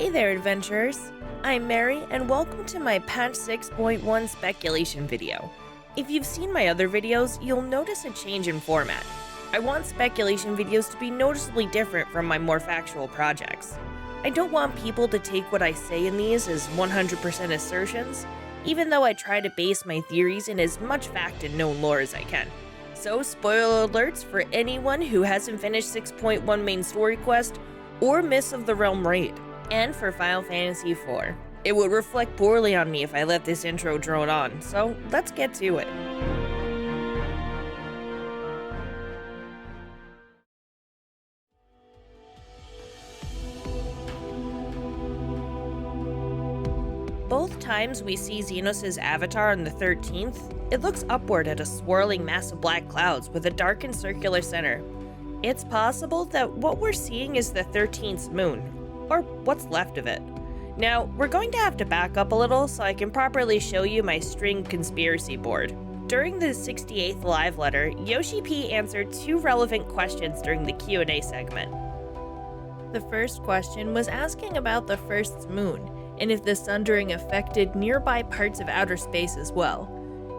Hey there, adventurers! I'm Mary, and welcome to my patch 6.1 speculation video. If you've seen my other videos, you'll notice a change in format. I want speculation videos to be noticeably different from my more factual projects. I don't want people to take what I say in these as 100% assertions, even though I try to base my theories in as much fact and known lore as I can. So, spoiler alerts for anyone who hasn't finished 6.1 main story quest or Mists of the Realm raid. And for Final Fantasy IV. It would reflect poorly on me if I let this intro drone on, so let's get to it. Both times we see Zenos' avatar on the 13th, it looks upward at a swirling mass of black clouds with a darkened circular center. It's possible that what we're seeing is the 13th moon, or what's left of it. Now, we're going to have to back up a little so I can properly show you my string conspiracy board. During the 68th live letter, Yoshi P answered two relevant questions during the Q&A segment. The first question was asking about the first moon, and if the sundering affected nearby parts of outer space as well.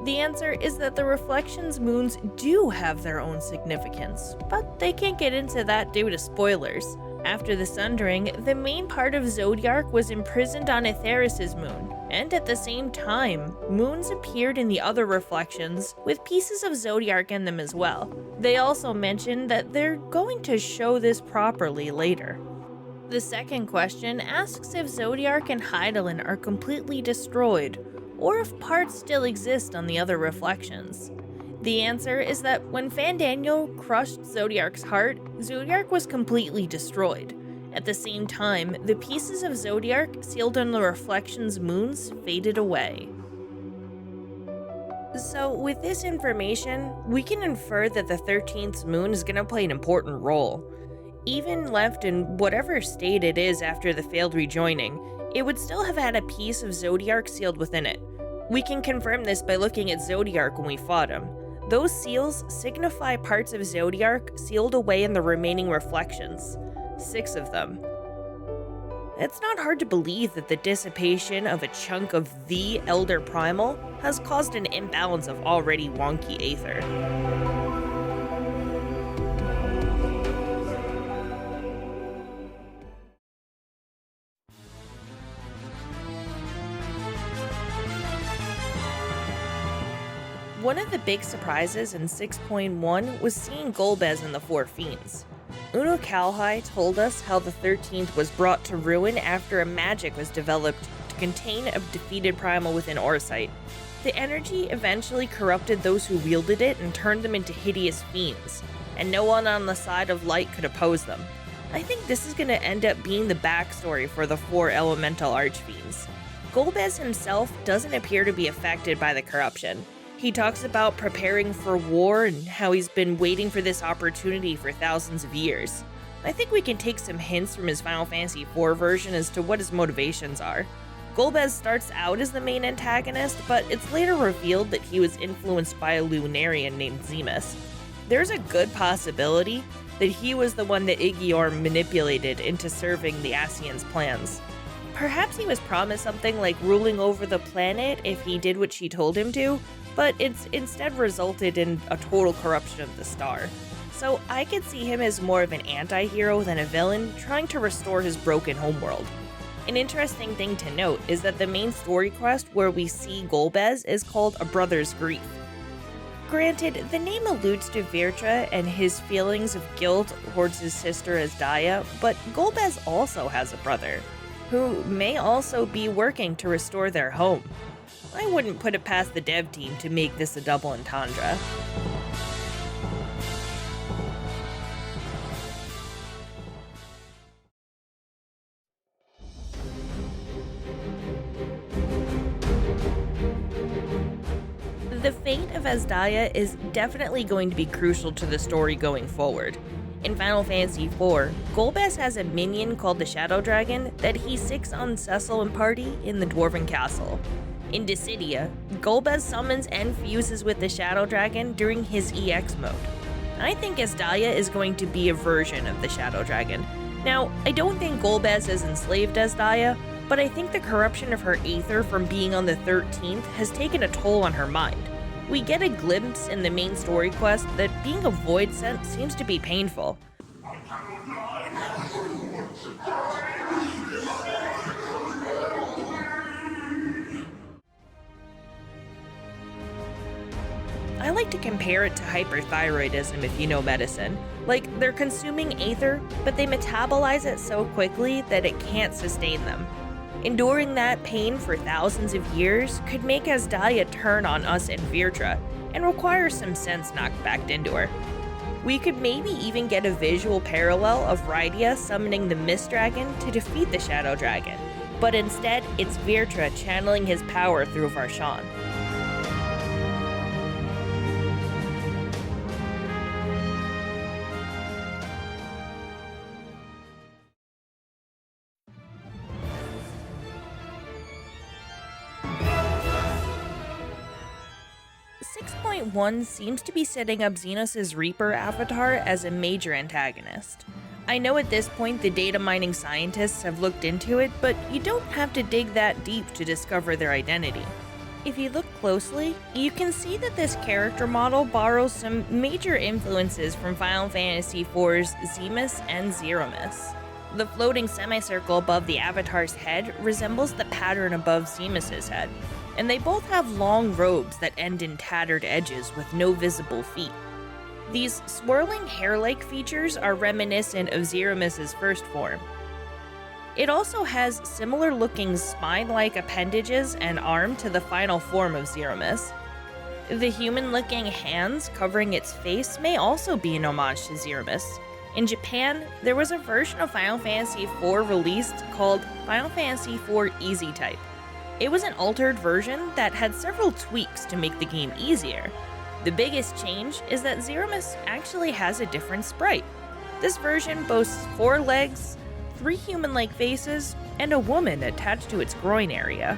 The answer is that the reflections moons do have their own significance, but they can't get into that due to spoilers. After the sundering, the main part of Zodiark was imprisoned on Aetheris' moon, and at the same time, moons appeared in the other reflections, with pieces of Zodiark in them as well. They also mentioned that they're going to show this properly later. The second question asks if Zodiark and Hydaelyn are completely destroyed, or if parts still exist on the other reflections. The answer is that when Fandaniel crushed Zodiark's heart, Zodiark was completely destroyed. At the same time, the pieces of Zodiark sealed in the reflection's moons faded away. So with this information, we can infer that the 13th moon is going to play an important role. Even left in whatever state it is after the failed rejoining, it would still have had a piece of Zodiark sealed within it. We can confirm this by looking at Zodiark when we fought him. Those seals signify parts of Zodiark sealed away in the remaining reflections. 6 of them. It's not hard to believe that the dissipation of a chunk of the Elder Primal has caused an imbalance of already wonky Aether. One of the big surprises in 6.1 was seeing Golbez in the Four Fiends. Uno Kalhai told us how the 13th was brought to ruin after a magic was developed to contain a defeated primal within Orsight. The energy eventually corrupted those who wielded it and turned them into hideous fiends, and no one on the side of light could oppose them. I think this is going to end up being the backstory for the 4 elemental archfiends. Golbez himself doesn't appear to be affected by the corruption. He talks about preparing for war and how he's been waiting for this opportunity for thousands of years. I think we can take some hints from his Final Fantasy IV version as to what his motivations are. Golbez starts out as the main antagonist, but it's later revealed that he was influenced by a Lunarian named Zeramus. There's a good possibility that he was the one that Igior manipulated into serving the Ascian's plans. Perhaps he was promised something like ruling over the planet if he did what she told him to, but it's instead resulted in a total corruption of the star. So I could see him as more of an anti-hero than a villain trying to restore his broken homeworld. An interesting thing to note is that the main story quest where we see Golbez is called A Brother's Grief. Granted, the name alludes to Virtra and his feelings of guilt towards his sister Azdaia, but Golbez also has a brother, who may also be working to restore their home. I wouldn't put it past the dev team to make this a double entendre. The fate of Azdaia is definitely going to be crucial to the story going forward. In Final Fantasy IV, Golbez has a minion called the Shadow Dragon that he seeks on Cecil and party in the Dwarven Castle. In Dissidia, Golbez summons and fuses with the Shadow Dragon during his EX mode. I think Azdaia is going to be a version of the Shadow Dragon, Now, I don't think Golbez is enslaved as Daya, but I think the corruption of her Aether from being on the 13th has taken a toll on her mind. We get a glimpse in the main story quest that being a void sent seems to be painful. I like to compare it to hyperthyroidism if you know medicine. Like, they're consuming Aether, but they metabolize it so quickly that it can't sustain them. Enduring that pain for thousands of years could make Asdaya turn on us and Virtra, and require some sense knocked back into her. We could maybe even get a visual parallel of Rydia summoning the Mist Dragon to defeat the Shadow Dragon, but instead it's Virtra channeling his power through Varshan. .1 seems to be setting up Xenos' Reaper avatar as a major antagonist. I know at this point the data mining scientists have looked into it, but you don't have to dig that deep to discover their identity. If you look closely, you can see that this character model borrows some major influences from Final Fantasy IV's Zeramus and Zeramus. The floating semicircle above the avatar's head resembles the pattern above Zeramus' head, and they both have long robes that end in tattered edges with no visible feet. These swirling hair-like features are reminiscent of Zeramus' first form. It also has similar-looking spine-like appendages and arm to the final form of Zeramus. The human-looking hands covering its face may also be an homage to Zeramus. In Japan, there was a version of Final Fantasy IV released called Final Fantasy IV Easy Type. It was an altered version that had several tweaks to make the game easier. The biggest change is that Zeramus actually has a different sprite. This version boasts 4 legs, 3 human-like faces, and a woman attached to its groin area.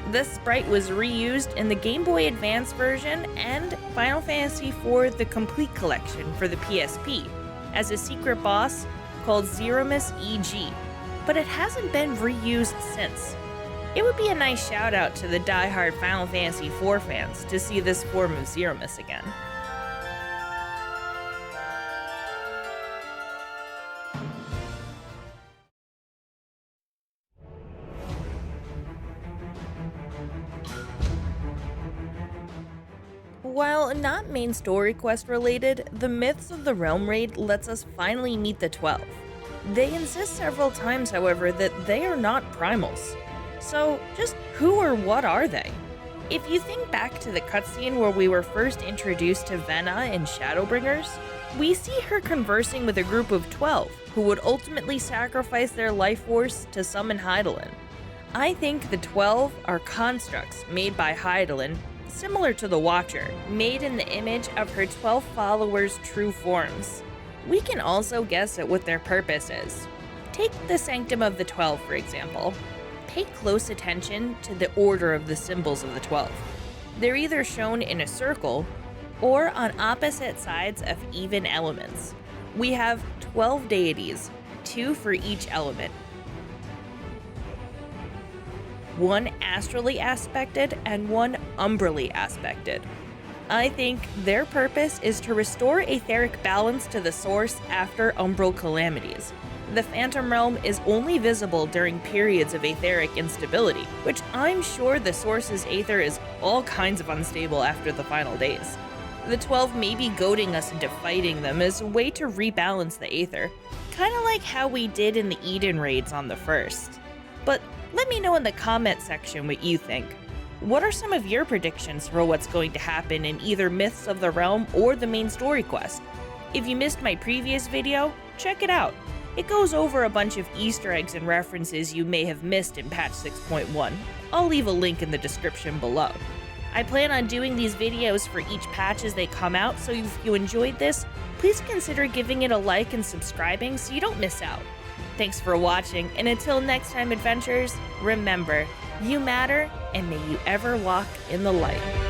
This sprite was reused in the Game Boy Advance version and Final Fantasy IV The Complete Collection for the PSP, as a secret boss called Zeramus EG, but it hasn't been reused since. It would be a nice shout out to the die-hard Final Fantasy IV fans to see this form of Zeramus again. While not main story quest related, the Myths of the Realm raid lets us finally meet the 12. They insist several times, however, that they are not primals. So, just who or what are they? If you think back to the cutscene where we were first introduced to Vena in Shadowbringers, we see her conversing with a group of 12 who would ultimately sacrifice their life force to summon Hydaelyn. I think the 12 are constructs made by Hydaelyn, similar to the Watcher, made in the image of her 12 followers' true forms. We can also guess at what their purpose is. Take the Sanctum of the 12, for example. Pay close attention to the order of the symbols of the 12. They're either shown in a circle or on opposite sides of even elements. We have 12 deities, 2 for each element. 1 astrally aspected and 1 umbrally aspected. I think their purpose is to restore etheric balance to the source after umbral calamities. The Phantom Realm is only visible during periods of etheric instability, which I'm sure the source's Aether is all kinds of unstable after the final days. The 12 may be goading us into fighting them as a way to rebalance the Aether, kinda like how we did in the Eden raids on the first. But let me know in the comment section what you think. What are some of your predictions for what's going to happen in either Myths of the Realm or the main story quest? If you missed my previous video, check it out. It goes over a bunch of Easter eggs and references you may have missed in patch 6.1. I'll leave a link in the description below. I plan on doing these videos for each patch as they come out, so if you enjoyed this, please consider giving it a like and subscribing so you don't miss out. Thanks for watching, and until next time, adventurers, remember, you matter, and may you ever walk in the light.